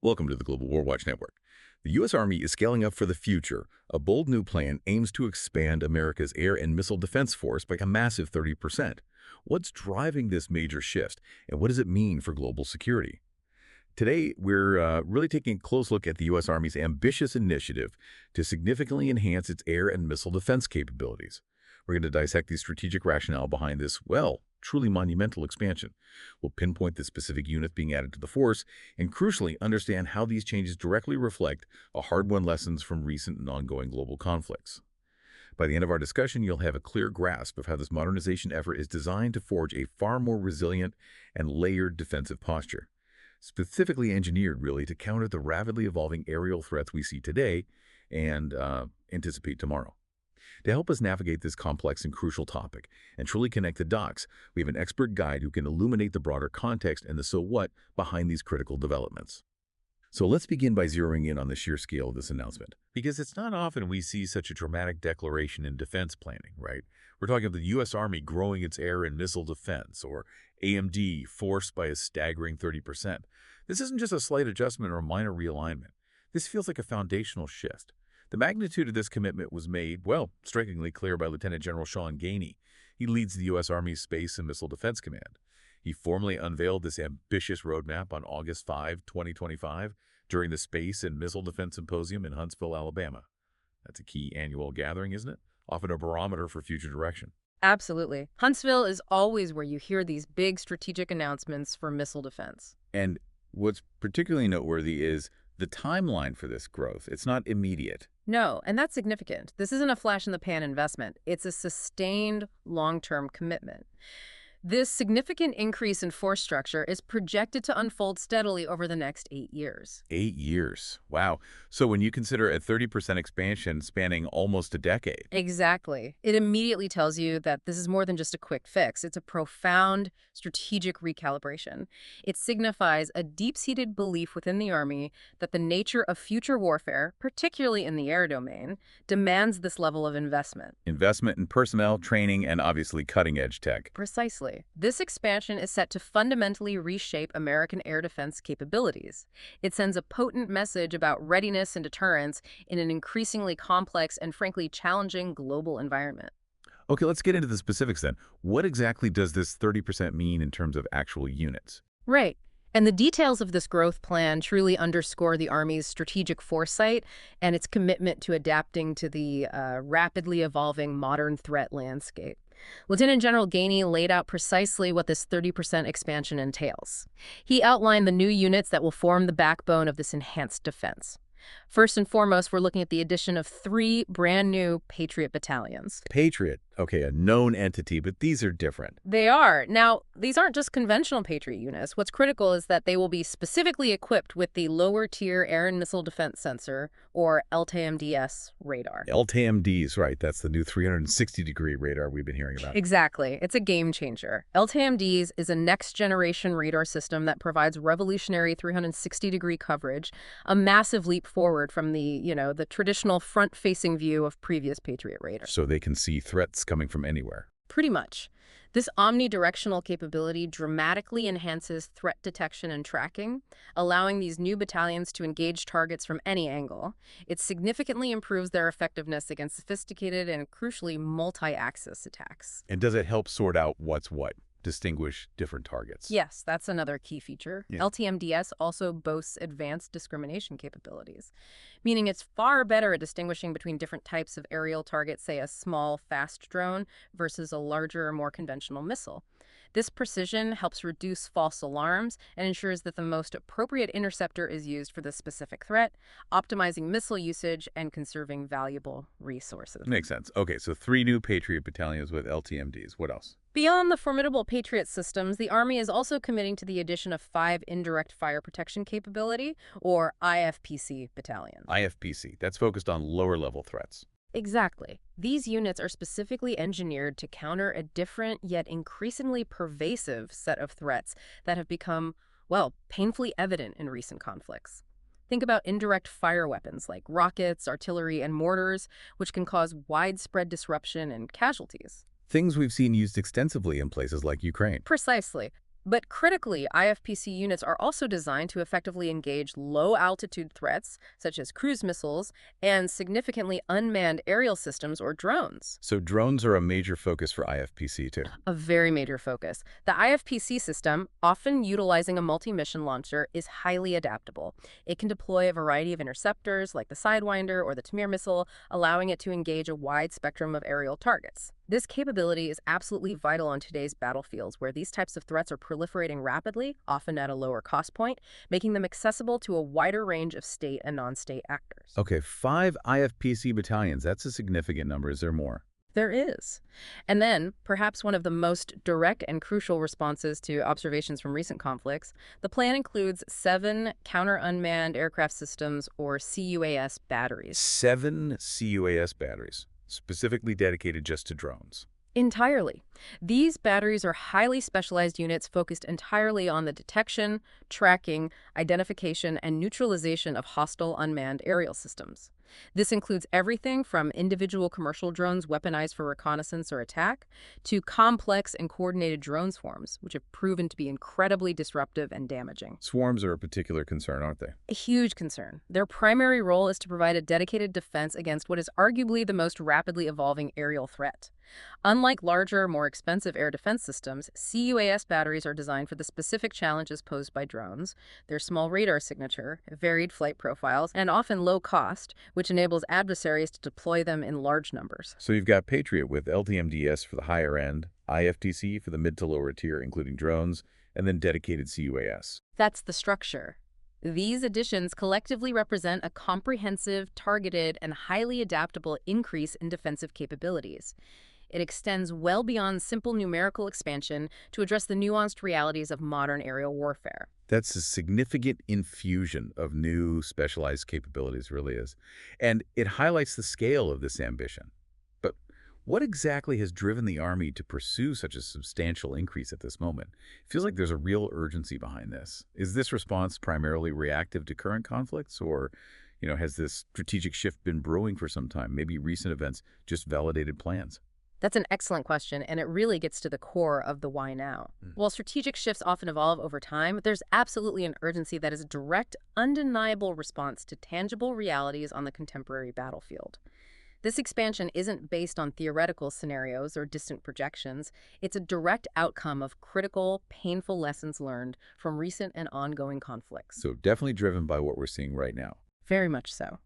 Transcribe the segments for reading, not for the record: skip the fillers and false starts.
Welcome to the Global WarWatch Network. The U.S. Army is scaling up for the future. A bold new plan aims to expand America's air and missile defense force by a massive 30%. What's driving this major shift, and what does it mean for global security? Today, we're really taking a close look at the U.S. Army's ambitious initiative to significantly enhance its air and missile defense capabilities. We're going to dissect the strategic rationale behind this, truly monumental expansion. We'll pinpoint the specific units being added to the force and, crucially, understand how these changes directly reflect hard-won lessons from recent and ongoing global conflicts. By the end of our discussion, you'll have a clear grasp of how this modernization effort is designed to forge a far more resilient and layered defensive posture, specifically engineered, really, to counter the rapidly evolving aerial threats we see today and anticipate tomorrow. To help us navigate this complex and crucial topic and truly connect the dots, we have an expert guide who can illuminate the broader context and the so what behind these critical developments. So let's begin by zeroing in on the sheer scale of this announcement. Because it's not often we see such a dramatic declaration in defense planning, right? We're talking about the U.S. Army growing its air and missile defense, or AMD force by a staggering 30%. This isn't just a slight adjustment or a minor realignment. This feels like a foundational shift. The magnitude of this commitment was made, strikingly clear by Lieutenant General Sean Gainey. He leads the U.S. Army's Space and Missile Defense Command. He formally unveiled this ambitious roadmap on August 5, 2025, during the Space and Missile Defense Symposium in Huntsville, Alabama. That's a key annual gathering, isn't it? Often a barometer for future direction. Absolutely. Huntsville is always where you hear these big strategic announcements for missile defense. And what's particularly noteworthy is the timeline for this growth. It's not immediate. No, and that's significant. This isn't a flash-in-the-pan investment. It's a sustained, long-term commitment. This significant increase in force structure is projected to unfold steadily over the next 8 years. 8 years. Wow. So when you consider a 30% expansion spanning almost a decade. Exactly. It immediately tells you that this is more than just a quick fix. It's a profound strategic recalibration. It signifies a deep-seated belief within the Army that the nature of future warfare, particularly in the air domain, demands this level of investment. Investment in personnel, training, and obviously cutting-edge tech. Precisely. This expansion is set to fundamentally reshape American air defense capabilities. It sends a potent message about readiness and deterrence in an increasingly complex and frankly challenging global environment. Okay, let's get into the specifics then. What exactly does this 30% mean in terms of actual units? Right. And the details of this growth plan truly underscore the Army's strategic foresight and its commitment to adapting to the rapidly evolving modern threat landscape. Lieutenant General Gainey laid out precisely what this 30% expansion entails. He outlined the new units that will form the backbone of this enhanced defense. First and foremost, we're looking at the addition of 3 brand new Patriot Battalions. Patriot. Okay, a known entity, but these are different. They are. Now, these aren't just conventional Patriot units. What's critical is that they will be specifically equipped with the lower-tier air and missile defense sensor, or LTAMDS radar. LTAMDs, right. That's the new 360-degree radar we've been hearing about. Exactly. It's a game changer. LTAMDs is a next-generation radar system that provides revolutionary 360-degree coverage, a massive leap forward from the traditional front-facing view of previous Patriot radars. So they can see threats coming from anywhere. Pretty much. This omnidirectional capability dramatically enhances threat detection and tracking, allowing these new battalions to engage targets from any angle. It significantly improves their effectiveness against sophisticated and, crucially, multi-axis attacks. And does it help sort out what's what? Distinguish different targets? Yes, that's another key feature. Yeah. LTAMDS also boasts advanced discrimination capabilities, meaning it's far better at distinguishing between different types of aerial targets, say a small, fast drone versus a larger, more conventional missile. This precision helps reduce false alarms and ensures that the most appropriate interceptor is used for the specific threat, optimizing missile usage and conserving valuable resources. Makes sense. Okay, so 3 new Patriot battalions with LTMDs. What else? Beyond the formidable Patriot systems, the Army is also committing to the addition of 5 Indirect Fire Protection Capability, or IFPC battalions. IFPC. That's focused on lower-level threats. Exactly. These units are specifically engineered to counter a different yet increasingly pervasive set of threats that have become, painfully evident in recent conflicts. Think about indirect fire weapons like rockets, artillery, and mortars, which can cause widespread disruption and casualties. Things we've seen used extensively in places like Ukraine. Precisely. But critically, IFPC units are also designed to effectively engage low-altitude threats, such as cruise missiles, and significantly unmanned aerial systems or drones. So drones are a major focus for IFPC too. A very major focus. The IFPC system, often utilizing a multi-mission launcher, is highly adaptable. It can deploy a variety of interceptors, like the Sidewinder or the Tamir missile, allowing it to engage a wide spectrum of aerial targets. This capability is absolutely vital on today's battlefields, where these types of threats are proliferating rapidly, often at a lower cost point, making them accessible to a wider range of state and non-state actors. Okay, 5 IFPC battalions. That's a significant number. Is there more? There is. And then, perhaps one of the most direct and crucial responses to observations from recent conflicts, the plan includes 7 counter-unmanned aircraft systems, or C-UAS batteries. 7 C-UAS batteries, specifically dedicated just to drones. Entirely. These batteries are highly specialized units focused entirely on the detection, tracking, identification, and neutralization of hostile unmanned aerial systems. This includes everything from individual commercial drones weaponized for reconnaissance or attack to complex and coordinated drone swarms, which have proven to be incredibly disruptive and damaging. Swarms are a particular concern, aren't they? A huge concern. Their primary role is to provide a dedicated defense against what is arguably the most rapidly evolving aerial threat. Unlike larger, more expensive air defense systems, C-UAS batteries are designed for the specific challenges posed by drones, their small radar signature, varied flight profiles, and often low cost, which enables adversaries to deploy them in large numbers. So you've got Patriot with LTAMDS for the higher end, IFTC for the mid to lower tier, including drones, and then dedicated C-UAS. That's the structure. These additions collectively represent a comprehensive, targeted, and highly adaptable increase in defensive capabilities. It extends well beyond simple numerical expansion to address the nuanced realities of modern aerial warfare. That's a significant infusion of new specialized capabilities, really is. And it highlights the scale of this ambition. But what exactly has driven the Army to pursue such a substantial increase at this moment? It feels like there's a real urgency behind this. Is this response primarily reactive to current conflicts, or has this strategic shift been brewing for some time? Maybe recent events just validated plans. That's an excellent question, and it really gets to the core of the why now. While strategic shifts often evolve over time, there's absolutely an urgency that is a direct, undeniable response to tangible realities on the contemporary battlefield. This expansion isn't based on theoretical scenarios or distant projections. It's a direct outcome of critical, painful lessons learned from recent and ongoing conflicts. So definitely driven by what we're seeing right now. Very much so.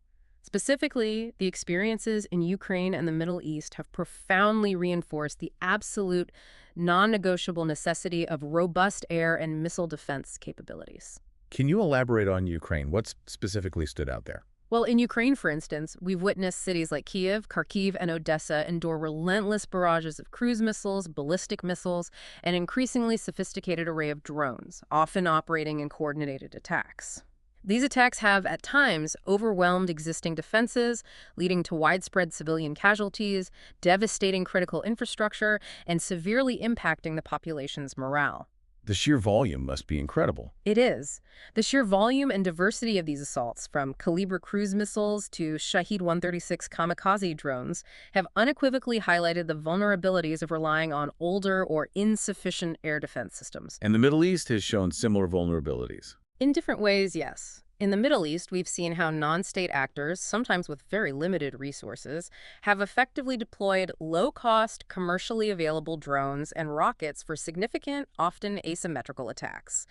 Specifically, the experiences in Ukraine and the Middle East have profoundly reinforced the absolute, non-negotiable necessity of robust air and missile defense capabilities. Can you elaborate on Ukraine? What specifically stood out there? Well, in Ukraine, for instance, we've witnessed cities like Kyiv, Kharkiv, and Odessa endure relentless barrages of cruise missiles, ballistic missiles, and an increasingly sophisticated array of drones, often operating in coordinated attacks. These attacks have, at times, overwhelmed existing defenses, leading to widespread civilian casualties, devastating critical infrastructure, and severely impacting the population's morale. The sheer volume must be incredible. It is. The sheer volume and diversity of these assaults, from Kalibr cruise missiles to Shahed-136 kamikaze drones, have unequivocally highlighted the vulnerabilities of relying on older or insufficient air defense systems. And the Middle East has shown similar vulnerabilities. In different ways, yes. In the Middle East, we've seen how non-state actors, sometimes with very limited resources, have effectively deployed low-cost, commercially available drones and rockets for significant, often asymmetrical attacks.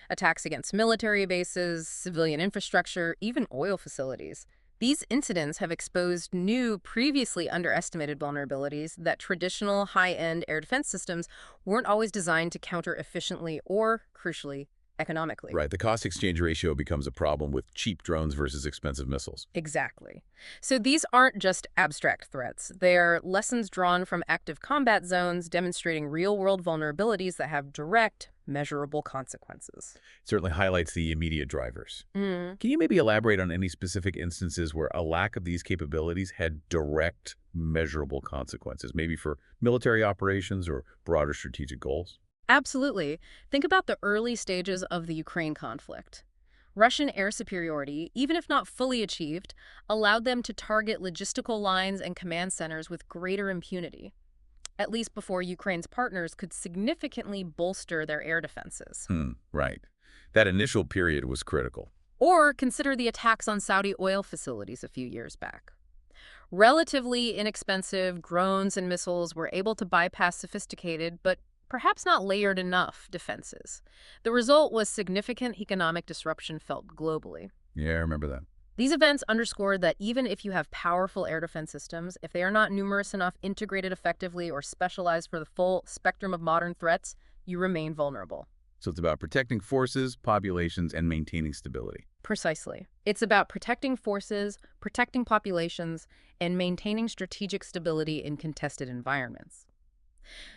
Attacks against military bases, civilian infrastructure, even oil facilities. These incidents have exposed new, previously underestimated vulnerabilities that traditional high-end air defense systems weren't always designed to counter efficiently or, crucially, economically. Right, the cost exchange ratio becomes a problem with cheap drones versus expensive missiles. Exactly. So these aren't just abstract threats. They're lessons drawn from active combat zones demonstrating real-world vulnerabilities that have direct, measurable consequences. It certainly highlights the immediate drivers. Mm. Can you maybe elaborate on any specific instances where a lack of these capabilities had direct, measurable consequences, maybe for military operations or broader strategic goals? Absolutely. Think about the early stages of the Ukraine conflict. Russian air superiority, even if not fully achieved, allowed them to target logistical lines and command centers with greater impunity. at least before Ukraine's partners could significantly bolster their air defenses. Right. That initial period was critical. Or consider the attacks on Saudi oil facilities a few years back. Relatively inexpensive drones and missiles were able to bypass sophisticated, but perhaps not layered enough, defenses. The result was significant economic disruption felt globally. Yeah, I remember that. These events underscored that even if you have powerful air defense systems, if they are not numerous enough, integrated effectively, or specialized for the full spectrum of modern threats, you remain vulnerable. So it's about protecting forces, populations, and maintaining stability. Precisely. It's about protecting forces, protecting populations, and maintaining strategic stability in contested environments.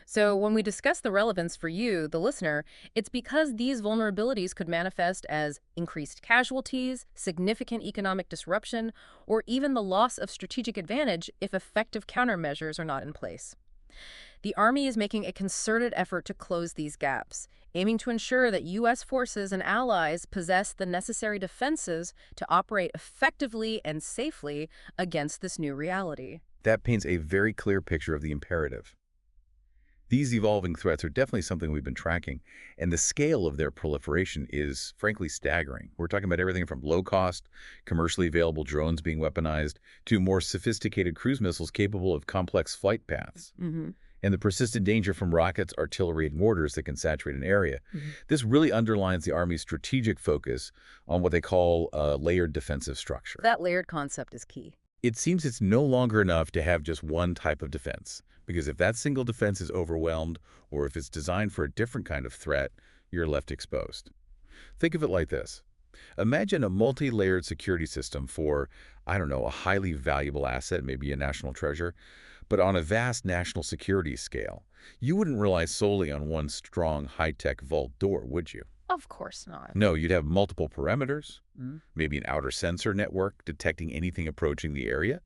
So when we discuss the relevance for you, the listener, it's because these vulnerabilities could manifest as increased casualties, significant economic disruption, or even the loss of strategic advantage if effective countermeasures are not in place. The Army is making a concerted effort to close these gaps, aiming to ensure that U.S. forces and allies possess the necessary defenses to operate effectively and safely against this new reality. That paints a very clear picture of the imperative. These evolving threats are definitely something we've been tracking, and the scale of their proliferation is, frankly, staggering. We're talking about everything from low-cost, commercially available drones being weaponized to more sophisticated cruise missiles capable of complex flight paths. And the persistent danger from rockets, artillery, and mortars that can saturate an area. This really underlines the Army's strategic focus on what they call a layered defensive structure. That layered concept is key. It seems it's no longer enough to have just one type of defense, because if that single defense is overwhelmed, or if it's designed for a different kind of threat, you're left exposed. Think of it like this. Imagine a multi-layered security system for, I don't know, a highly valuable asset, maybe a national treasure, but on a vast national security scale. You wouldn't rely solely on one strong, high-tech vault door, would you? Of course not. No, you'd have multiple perimeters, maybe an outer sensor network detecting anything approaching the area,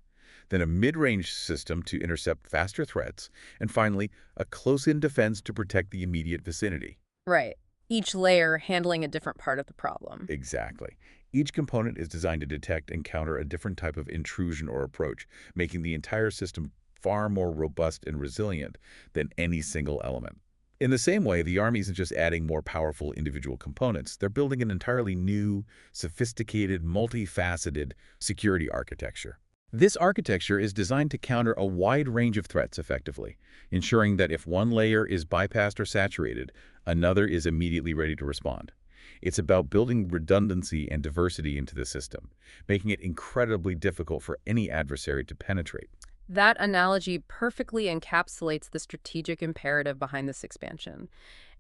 then a mid-range system to intercept faster threats, and finally, a close-in defense to protect the immediate vicinity. Right. Each layer handling a different part of the problem. Exactly. Each component is designed to detect and counter a different type of intrusion or approach, making the entire system far more robust and resilient than any single element. In the same way, the Army isn't just adding more powerful individual components. They're building an entirely new, sophisticated, multifaceted security architecture. This architecture is designed to counter a wide range of threats effectively, ensuring that if one layer is bypassed or saturated, another is immediately ready to respond. It's about building redundancy and diversity into the system, making it incredibly difficult for any adversary to penetrate. That analogy perfectly encapsulates the strategic imperative behind this expansion.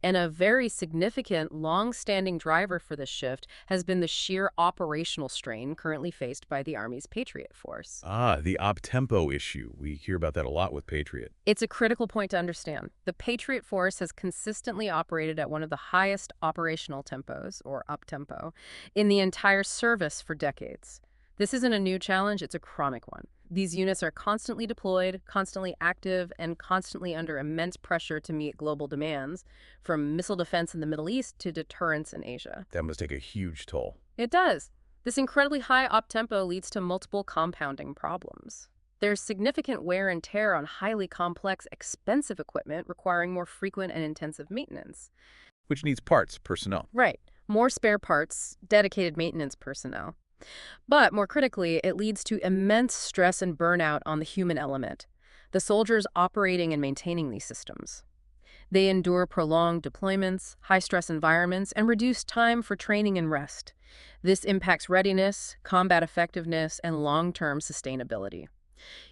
And a very significant, long-standing driver for this shift has been the sheer operational strain currently faced by the Army's Patriot Force. The op-tempo issue. We hear about that a lot with Patriot. It's a critical point to understand. The Patriot Force has consistently operated at one of the highest operational tempos, or up-tempo, in the entire service for decades. This isn't a new challenge, it's a chronic one. These units are constantly deployed, constantly active, and constantly under immense pressure to meet global demands, from missile defense in the Middle East to deterrence in Asia. That must take a huge toll. It does. This incredibly high op-tempo leads to multiple compounding problems. There's significant wear and tear on highly complex, expensive equipment requiring more frequent and intensive maintenance. Which needs parts, personnel. Right. More spare parts, dedicated maintenance personnel. But more critically, it leads to immense stress and burnout on the human element, the soldiers operating and maintaining these systems. They endure prolonged deployments, high-stress environments, and reduced time for training and rest. This impacts readiness, combat effectiveness, and long-term sustainability.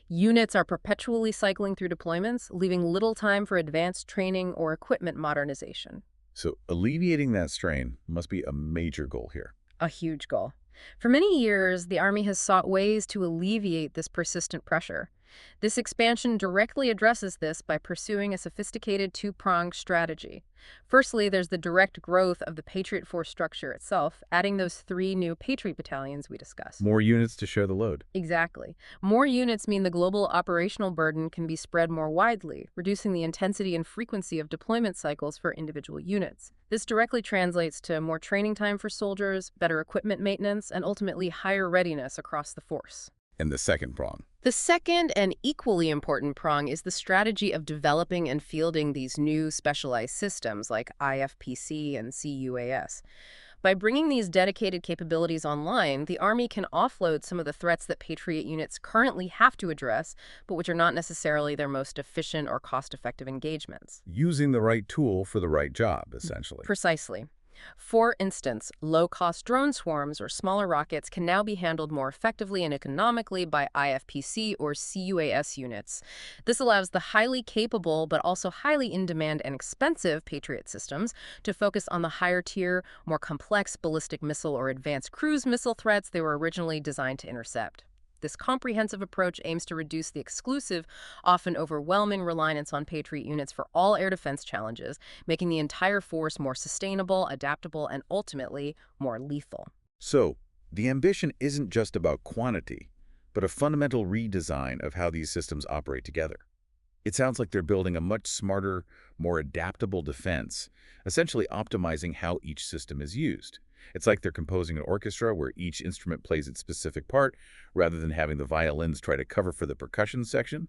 Units are perpetually cycling through deployments, leaving little time for advanced training or equipment modernization. So alleviating that strain must be a major goal here. A huge goal. For many years, the Army has sought ways to alleviate this persistent pressure. This expansion directly addresses this by pursuing a sophisticated two-pronged strategy. Firstly, there's the direct growth of the Patriot Force structure itself, adding those 3 new Patriot Battalions we discussed. More units to share the load. Exactly. More units mean the global operational burden can be spread more widely, reducing the intensity and frequency of deployment cycles for individual units. This directly translates to more training time for soldiers, better equipment maintenance, and ultimately higher readiness across the force. And the second prong. The second and equally important prong is the strategy of developing and fielding these new specialized systems like IFPC and C-UAS. By bringing these dedicated capabilities online, the Army can offload some of the threats that Patriot units currently have to address, but which are not necessarily their most efficient or cost-effective engagements. Using the right tool for the right job, essentially. Precisely. For instance, low-cost drone swarms or smaller rockets can now be handled more effectively and economically by IFPC or C-UAS units. This allows the highly capable but also highly in-demand and expensive Patriot systems to focus on the higher-tier, more complex ballistic missile or advanced cruise missile threats they were originally designed to intercept. This comprehensive approach aims to reduce the exclusive, often overwhelming reliance on Patriot units for all air defense challenges, making the entire force more sustainable, adaptable, and ultimately more lethal. So, the ambition isn't just about quantity, but a fundamental redesign of how these systems operate together. It sounds like they're building a much smarter, more adaptable defense, essentially optimizing how each system is used. It's like they're composing an orchestra where each instrument plays its specific part, rather than having the violins try to cover for the percussion section,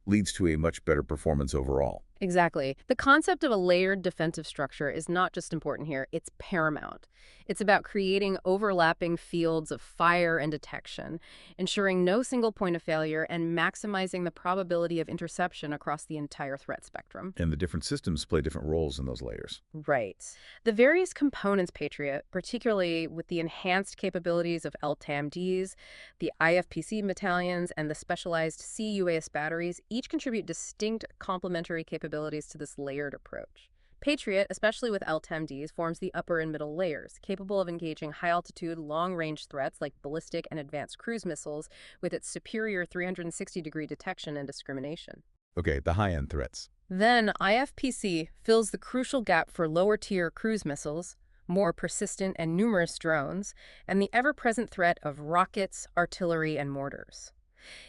leads to a much better performance overall. Exactly. The concept of a layered defensive structure is not just important here, it's paramount. It's about creating overlapping fields of fire and detection, ensuring no single point of failure, and maximizing the probability of interception across the entire threat spectrum. And the different systems play different roles in those layers. Right. The various components, Patriot, particularly with the enhanced capabilities of LTAMDS, the IFPC battalions, and the specialized C-UAS batteries, each contribute distinct complementary capabilities to this layered approach. Patriot, especially with LTAMDs, forms the upper and middle layers, capable of engaging high-altitude, long-range threats like ballistic and advanced cruise missiles with its superior 360-degree detection and discrimination. Okay, the high-end threats. Then, IFPC fills the crucial gap for lower-tier cruise missiles, more persistent and numerous drones, and the ever-present threat of rockets, artillery, and mortars.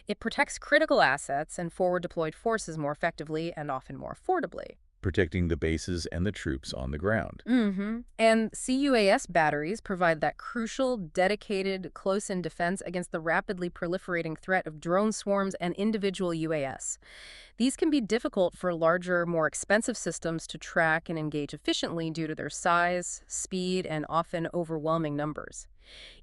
It protects critical assets and forward-deployed forces more effectively and often more affordably. Protecting the bases and the troops on the ground. And C-UAS batteries provide that crucial, dedicated, close-in defense against the rapidly proliferating threat of drone swarms and individual UAS. These can be difficult for larger, more expensive systems to track and engage efficiently due to their size, speed, and often overwhelming numbers.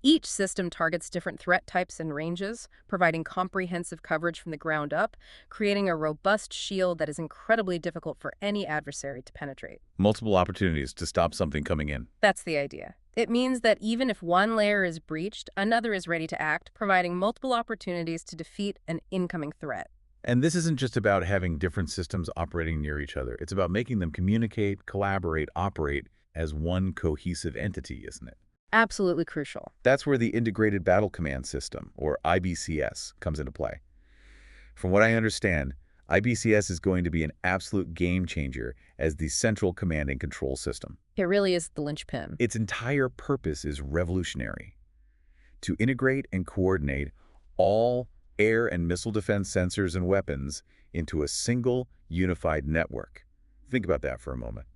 Each system targets different threat types and ranges, providing comprehensive coverage from the ground up, creating a robust shield that is incredibly difficult for any adversary to penetrate. Multiple opportunities to stop something coming in. That's the idea. It means that even if one layer is breached, another is ready to act, providing multiple opportunities to defeat an incoming threat. And this isn't just about having different systems operating near each other. It's about making them communicate, collaborate, operate as one cohesive entity, isn't it? Absolutely crucial. That's where the Integrated Battle Command System, or IBCS, comes into play. From what I understand, IBCS is going to be an absolute game changer as the central command and control system. It really is the linchpin. Its entire purpose is revolutionary: to integrate and coordinate all air and missile defense sensors and weapons into a single, unified network. Think about that for a moment.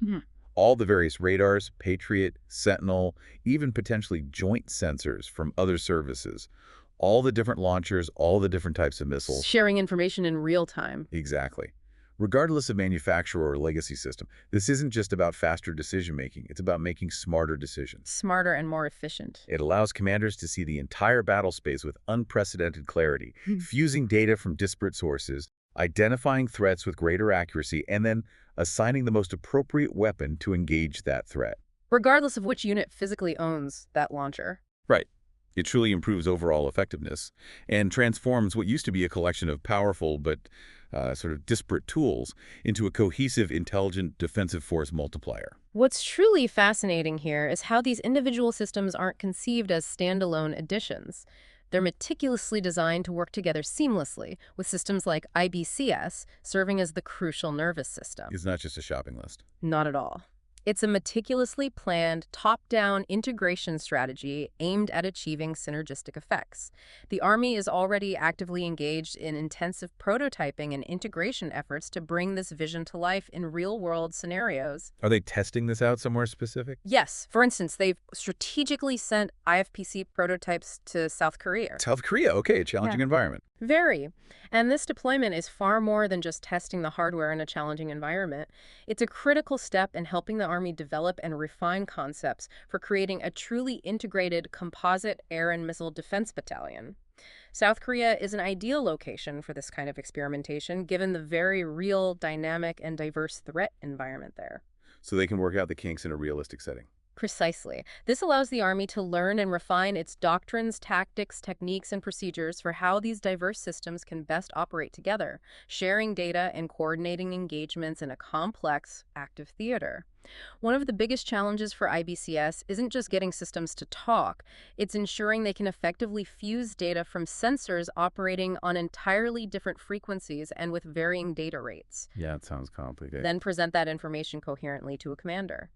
All the various radars, Patriot, Sentinel, even potentially joint sensors from other services, all the different launchers, all the different types of missiles. Sharing information in real time. Exactly. Regardless of manufacturer or legacy system, this isn't just about faster decision-making. It's about making smarter decisions. Smarter and more efficient. It allows commanders to see the entire battle space with unprecedented clarity, fusing data from disparate sources, identifying threats with greater accuracy, and then assigning the most appropriate weapon to engage that threat. Regardless of which unit physically owns that launcher. Right. It truly improves overall effectiveness and transforms what used to be a collection of powerful but sort of disparate tools into a cohesive, intelligent defensive force multiplier. What's truly fascinating here is how these individual systems aren't conceived as standalone additions. They're meticulously designed to work together seamlessly, with systems like IBCS serving as the crucial nervous system. It's not just a shopping list. Not at all. It's a meticulously planned, top-down integration strategy aimed at achieving synergistic effects. The Army is already actively engaged in intensive prototyping and integration efforts to bring this vision to life in real-world scenarios. Are they testing this out somewhere specific? Yes. For instance, they've strategically sent IFPC prototypes to South Korea. South Korea, okay, a challenging environment. Very. And this deployment is far more than just testing the hardware in a challenging environment. It's a critical step in helping the Army develop and refine concepts for creating a truly integrated composite air and missile defense battalion. South Korea is an ideal location for this kind of experimentation, given the very real, dynamic, and diverse threat environment there. So they can work out the kinks in a realistic setting. Precisely. This allows the Army to learn and refine its doctrines, tactics, techniques, and procedures for how these diverse systems can best operate together, sharing data and coordinating engagements in a complex, active theater. One of the biggest challenges for IBCS isn't just getting systems to talk, it's ensuring they can effectively fuse data from sensors operating on entirely different frequencies and with varying data rates. Yeah, it sounds complicated. Then present that information coherently to a commander.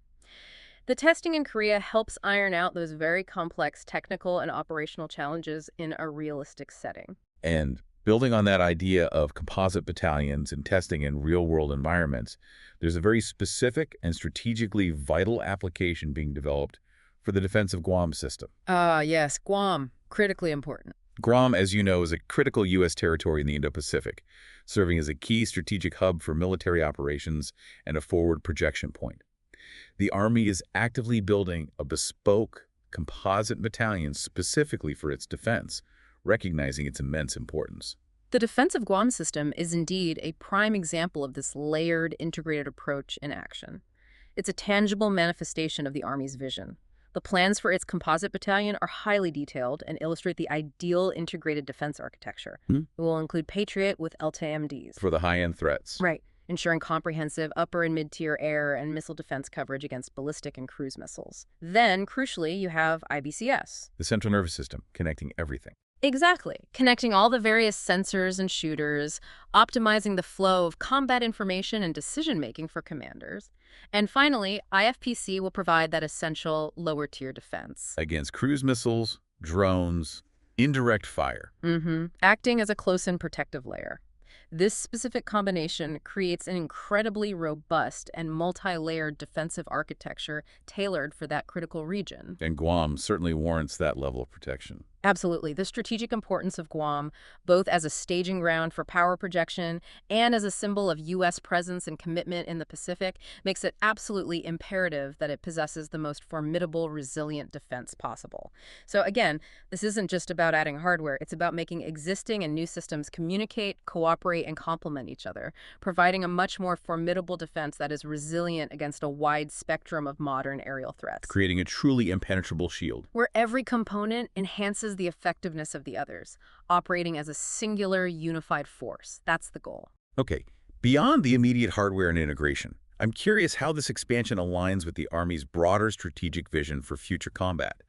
The testing in Korea helps iron out those very complex technical and operational challenges in a realistic setting. And building on that idea of composite battalions and testing in real-world environments, there's a very specific and strategically vital application being developed for the defense of Guam system. Yes, Guam. Critically important. Guam, as you know, is a critical U.S. territory in the Indo-Pacific, serving as a key strategic hub for military operations and a forward projection point. The Army is actively building a bespoke composite battalion specifically for its defense, recognizing its immense importance. The defense of Guam system is indeed a prime example of this layered, integrated approach in action. It's a tangible manifestation of the Army's vision. The plans for its composite battalion are highly detailed and illustrate the ideal integrated defense architecture. It will include Patriot with LTAMDs. For the high-end threats. Right, ensuring comprehensive upper and mid-tier air and missile defense coverage against ballistic and cruise missiles. Then, crucially, you have IBCS. The central nervous system, connecting everything. Exactly. Connecting all the various sensors and shooters, optimizing the flow of combat information and decision-making for commanders. And finally, IFPC will provide that essential lower-tier defense. Against cruise missiles, drones, indirect fire. Acting as a close-in protective layer. This specific combination creates an incredibly robust and multi-layered defensive architecture tailored for that critical region. And Guam certainly warrants that level of protection. Absolutely. The strategic importance of Guam, both as a staging ground for power projection and as a symbol of U.S. presence and commitment in the Pacific, makes it absolutely imperative that it possesses the most formidable, resilient defense possible. So again, this isn't just about adding hardware. It's about making existing and new systems communicate, cooperate, and complement each other, providing a much more formidable defense that is resilient against a wide spectrum of modern aerial threats. Creating a truly impenetrable shield. Where every component enhances the effectiveness of the others, operating as a singular, unified force. That's the goal. Okay, beyond the immediate hardware and integration, I'm curious how this expansion aligns with the Army's broader strategic vision for future combat.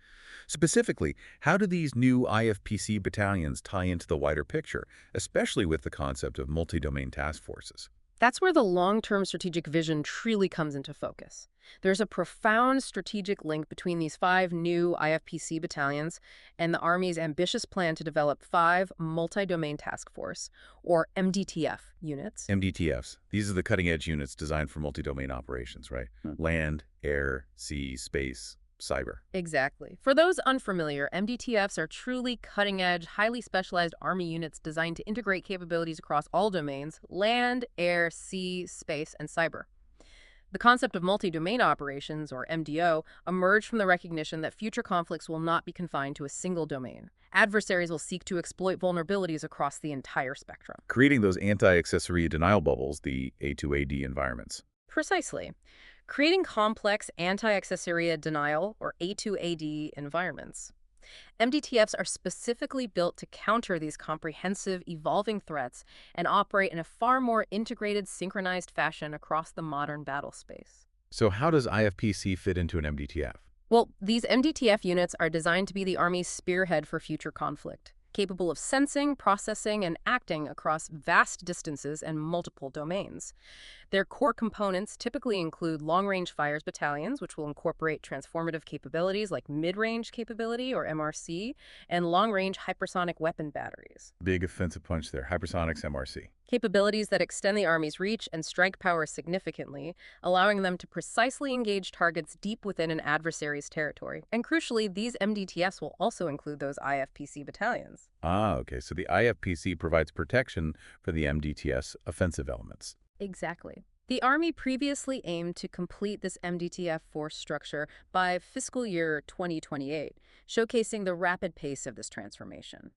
Specifically, how do these new IFPC battalions tie into the wider picture, especially with the concept of multi-domain task forces? That's where the long-term strategic vision truly comes into focus. There's a profound strategic link between these 5 new IFPC battalions and the Army's ambitious plan to develop 5 multi-domain task force, or MDTF, units. MDTFs. These are the cutting-edge units designed for multi-domain operations, right? Land, air, sea, space, cyber. Exactly. For those unfamiliar, MDTFs are truly cutting-edge, highly specialized Army units designed to integrate capabilities across all domains: land, air, sea, space, and cyber. The concept of multi-domain operations, or MDO, emerged from the recognition that future conflicts will not be confined to a single domain. Adversaries will seek to exploit vulnerabilities across the entire spectrum. Creating those anti-accessory denial bubbles, the A2AD environments. Precisely. Creating complex anti-accessoria denial, or A2AD, environments. MDTFs are specifically built to counter these comprehensive, evolving threats and operate in a far more integrated, synchronized fashion across the modern battle space. So how does IFPC fit into an MDTF? Well, these MDTF units are designed to be the Army's spearhead for future conflict, capable of sensing, processing, and acting across vast distances and multiple domains. Their core components typically include long-range fires battalions, which will incorporate transformative capabilities like mid-range capability, or MRC, and long-range hypersonic weapon batteries. Big offensive punch there. Hypersonics, MRC. Capabilities that extend the Army's reach and strike power significantly, allowing them to precisely engage targets deep within an adversary's territory. And crucially, these MDTFs will also include those IFPC battalions. Okay, so the IFPC provides protection for the MDTS offensive elements. Exactly. The Army previously aimed to complete this MDTF force structure by fiscal year 2028, showcasing the rapid pace of this transformation.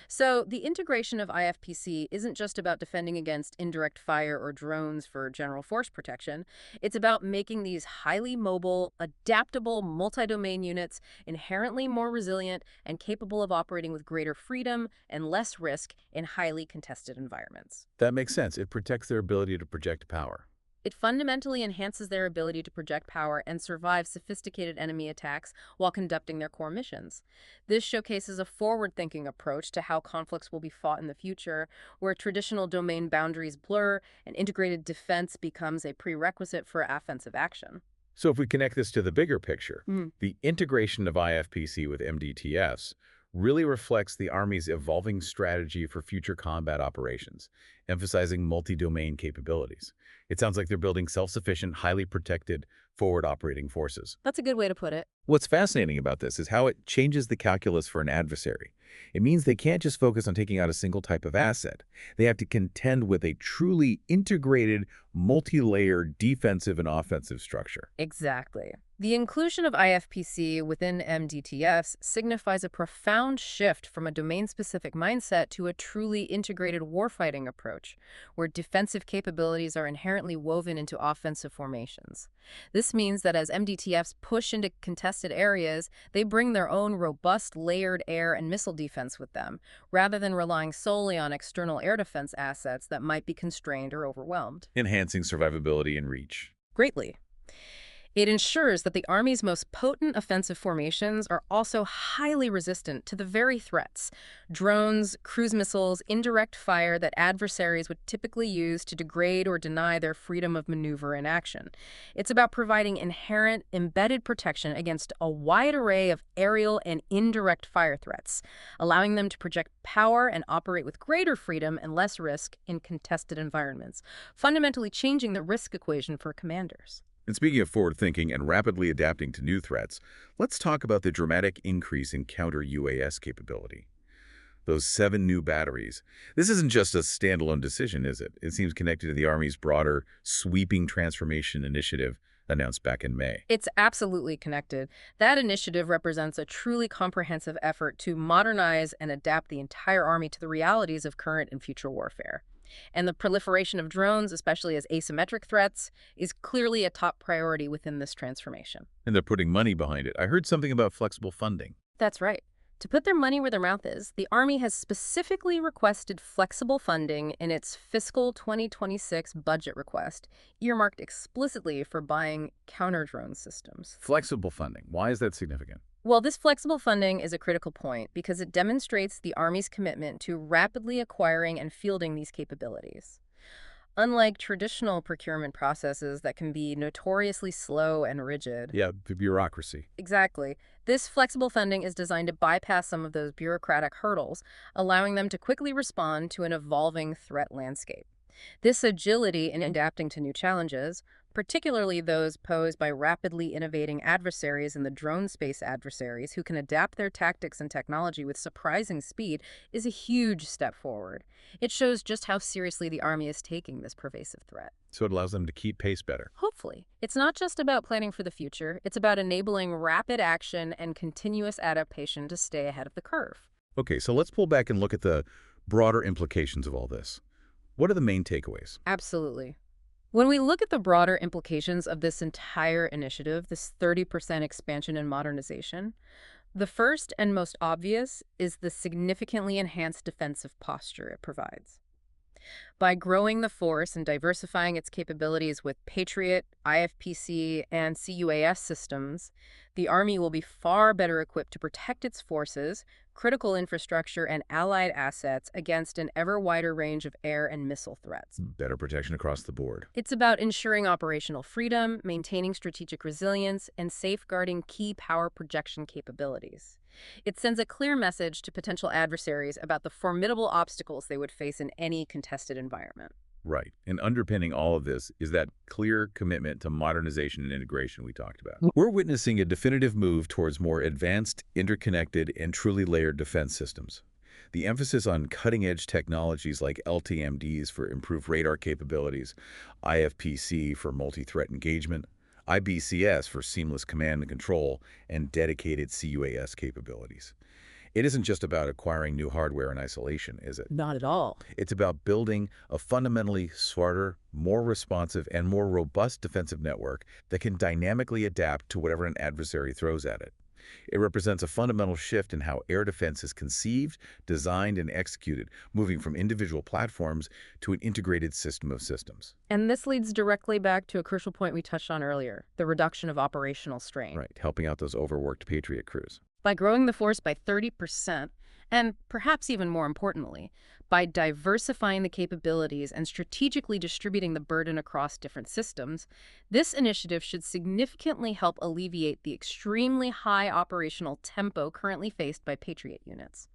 So, the integration of IFPC isn't just about defending against indirect fire or drones for general force protection. It's about making these highly mobile, adaptable, multi-domain units inherently more resilient and capable of operating with greater freedom and less risk in highly contested environments. That makes sense. It protects their ability to project power. It fundamentally enhances their ability to project power and survive sophisticated enemy attacks while conducting their core missions. This showcases a forward-thinking approach to how conflicts will be fought in the future, where traditional domain boundaries blur and integrated defense becomes a prerequisite for offensive action. So if we connect this to the bigger picture, the integration of IFPC with MDTS really reflects the Army's evolving strategy for future combat operations, emphasizing multi-domain capabilities. It sounds like they're building self-sufficient, highly protected, forward operating forces. That's a good way to put it. What's fascinating about this is how it changes the calculus for an adversary. It means they can't just focus on taking out a single type of asset. They have to contend with a truly integrated, multi-layered defensive and offensive structure. Exactly. The inclusion of IFPC within MDTFs signifies a profound shift from a domain-specific mindset to a truly integrated warfighting approach, where defensive capabilities are inherently woven into offensive formations. This means that as MDTFs push into contested areas, they bring their own robust, layered air and missile defense with them, rather than relying solely on external air defense assets that might be constrained or overwhelmed. Enhancing survivability and reach. Greatly. It ensures that the Army's most potent offensive formations are also highly resistant to the very threats, drones, cruise missiles, indirect fire that adversaries would typically use to degrade or deny their freedom of maneuver in action. It's about providing inherent, embedded protection against a wide array of aerial and indirect fire threats, allowing them to project power and operate with greater freedom and less risk in contested environments, fundamentally changing the risk equation for commanders. And speaking of forward-thinking and rapidly adapting to new threats, let's talk about the dramatic increase in Counter-UAS capability. Those 7 new batteries. This isn't just a standalone decision, is it? It seems connected to the Army's broader, sweeping transformation initiative announced back in May. It's absolutely connected. That initiative represents a truly comprehensive effort to modernize and adapt the entire Army to the realities of current and future warfare. And the proliferation of drones, especially as asymmetric threats, is clearly a top priority within this transformation. And they're putting money behind it. I heard something about flexible funding. That's right. To put their money where their mouth is, the Army has specifically requested flexible funding in its fiscal 2026 budget request, earmarked explicitly for buying counter-drone systems. Flexible funding. Why is that significant? Well, this flexible funding is a critical point because it demonstrates the Army's commitment to rapidly acquiring and fielding these capabilities. Unlike traditional procurement processes that can be notoriously slow and rigid. Yeah, the bureaucracy. Exactly. This flexible funding is designed to bypass some of those bureaucratic hurdles, allowing them to quickly respond to an evolving threat landscape. This agility in adapting to new challenges, particularly those posed by rapidly innovating adversaries and the drone space adversaries who can adapt their tactics and technology with surprising speed, is a huge step forward. It shows just how seriously the Army is taking this pervasive threat. So it allows them to keep pace better. Hopefully. It's not just about planning for the future, it's about enabling rapid action and continuous adaptation to stay ahead of the curve. Okay, so let's pull back and look at the broader implications of all this. What are the main takeaways? Absolutely. When we look at the broader implications of this entire initiative, this 30% expansion and modernization, the first and most obvious is the significantly enhanced defensive posture it provides. By growing the force and diversifying its capabilities with Patriot, IFPC, and C-UAS systems, the Army will be far better equipped to protect its forces, critical infrastructure, and allied assets against an ever wider range of air and missile threats. Better protection across the board. It's about ensuring operational freedom, maintaining strategic resilience, and safeguarding key power projection capabilities. It sends a clear message to potential adversaries about the formidable obstacles they would face in any contested environment. Right. And underpinning all of this is that clear commitment to modernization and integration we talked about. We're witnessing a definitive move towards more advanced, interconnected, and truly layered defense systems. The emphasis on cutting-edge technologies like LTAMDs for improved radar capabilities, IFPC for multi-threat engagement, IBCS for seamless command and control, and dedicated C-UAS capabilities. It isn't just about acquiring new hardware in isolation, is it? Not at all. It's about building a fundamentally smarter, more responsive, and more robust defensive network that can dynamically adapt to whatever an adversary throws at it. It represents a fundamental shift in how air defense is conceived, designed, and executed, moving from individual platforms to an integrated system of systems. And this leads directly back to a crucial point we touched on earlier, the reduction of operational strain. Right, helping out those overworked Patriot crews. By growing the force by 30%, and perhaps even more importantly, by diversifying the capabilities and strategically distributing the burden across different systems, this initiative should significantly help alleviate the extremely high operational tempo currently faced by Patriot units.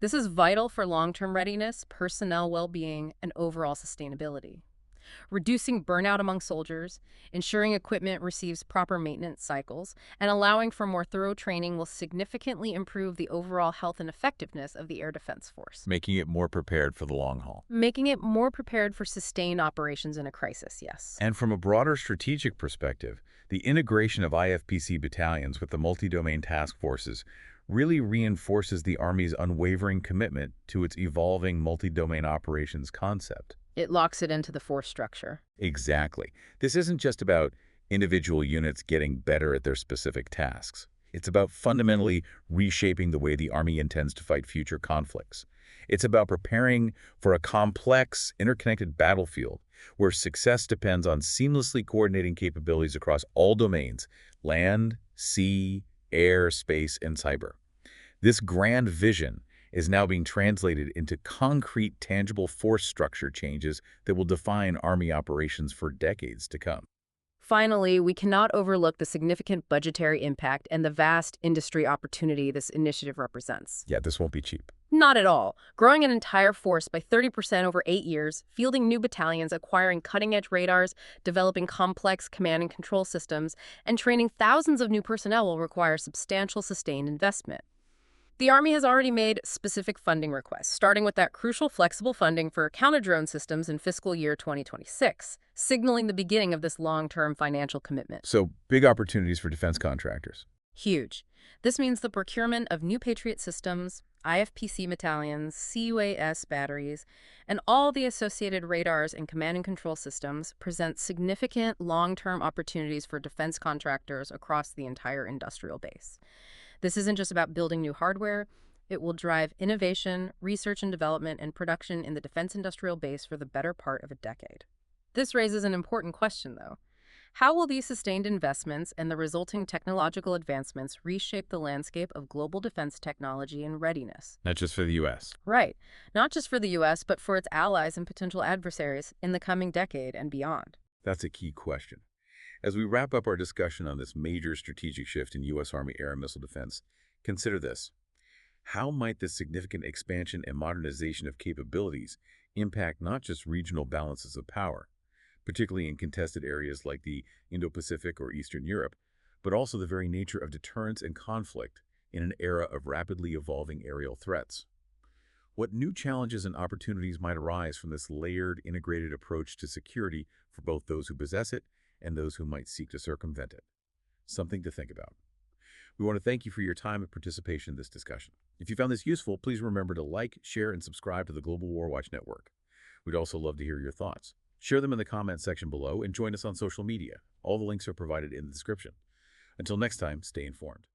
This is vital for long-term readiness, personnel well-being, and overall sustainability. Reducing burnout among soldiers, ensuring equipment receives proper maintenance cycles, and allowing for more thorough training will significantly improve the overall health and effectiveness of the air defense force. Making it more prepared for the long haul. Making it more prepared for sustained operations in a crisis, yes. And from a broader strategic perspective, the integration of IFPC battalions with the multi-domain task forces really reinforces the Army's unwavering commitment to its evolving multi-domain operations concept. It locks it into the force structure. Exactly. This isn't just about individual units getting better at their specific tasks. It's about fundamentally reshaping the way the Army intends to fight future conflicts. It's about preparing for a complex, interconnected battlefield where success depends on seamlessly coordinating capabilities across all domains: land, sea, air, space, and cyber. This grand vision is now being translated into concrete, tangible force structure changes that will define Army operations for decades to come. Finally, we cannot overlook the significant budgetary impact and the vast industry opportunity this initiative represents. Yeah, this won't be cheap. Not at all. Growing an entire force by 30% over 8 years, fielding new battalions, acquiring cutting-edge radars, developing complex command and control systems, and training thousands of new personnel will require substantial sustained investment. The Army has already made specific funding requests, starting with that crucial flexible funding for counter-drone systems in fiscal year 2026, signaling the beginning of this long-term financial commitment. So, big opportunities for defense contractors. Huge. This means the procurement of new Patriot systems, IFPC battalions, C-UAS batteries, and all the associated radars and command and control systems present significant long-term opportunities for defense contractors across the entire industrial base. This isn't just about building new hardware. It will drive innovation, research and development, and production in the defense industrial base for the better part of a decade. This raises an important question, though. How will these sustained investments and the resulting technological advancements reshape the landscape of global defense technology and readiness? Not just for the U.S. Right. Not just for the U.S., but for its allies and potential adversaries in the coming decade and beyond. That's a key question. As we wrap up our discussion on this major strategic shift in U.S. Army air and missile defense, consider this. How might this significant expansion and modernization of capabilities impact not just regional balances of power, particularly in contested areas like the Indo-Pacific or Eastern Europe, but also the very nature of deterrence and conflict in an era of rapidly evolving aerial threats? What new challenges and opportunities might arise from this layered, integrated approach to security for both those who possess it and those who might seek to circumvent it? Something to think about. We want to thank you for your time and participation in this discussion. If you found this useful, please remember to like, share, and subscribe to the Global WarWatch Network. We'd also love to hear your thoughts. Share them in the comments section below and join us on social media. All the links are provided in the description. Until next time, stay informed.